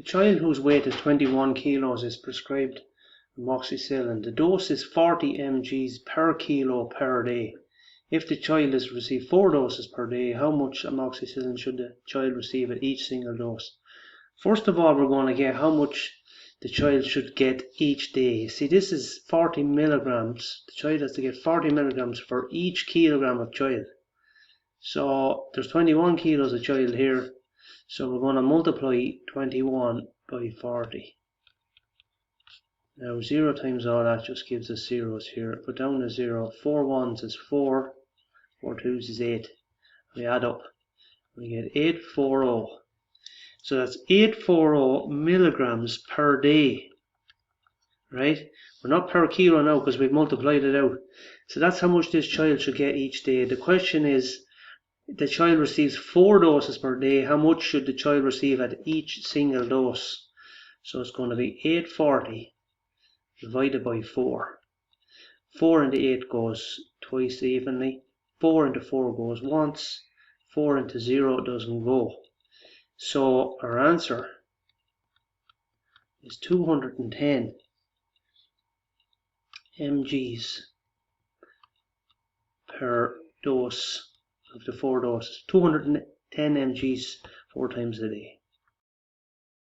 child whose weight is 21 kilos is prescribed amoxicillin. The dose is 40 mg per kilo per day. If the child has received 4 doses per day, how much amoxicillin should the child receive at each single dose? First of all, we're going to get how much the child should get each day. See, this is 40 milligrams. The child has to get 40 milligrams for each kilogram of child. So there's 21 kilos of child here. So we're going to multiply 21 by 40. Now 0 times all that just gives us zeros here. Put down a 0. 4 ones is 4. 4 twos is 8. We add up. We get 840. So that's 840 milligrams per day. Right? We're not per kilo now because we've multiplied it out. So that's how much this child should get each day. The question is, the child receives 4 doses per day. How much should the child receive at each single dose? So it's going to be 840 divided by 4. 4 into 8 goes twice evenly. 4 into 4 goes once. 4 into 0 doesn't go. So our answer is 210 mgs per dose of the 4 doses. 210 mgs 4 times a day.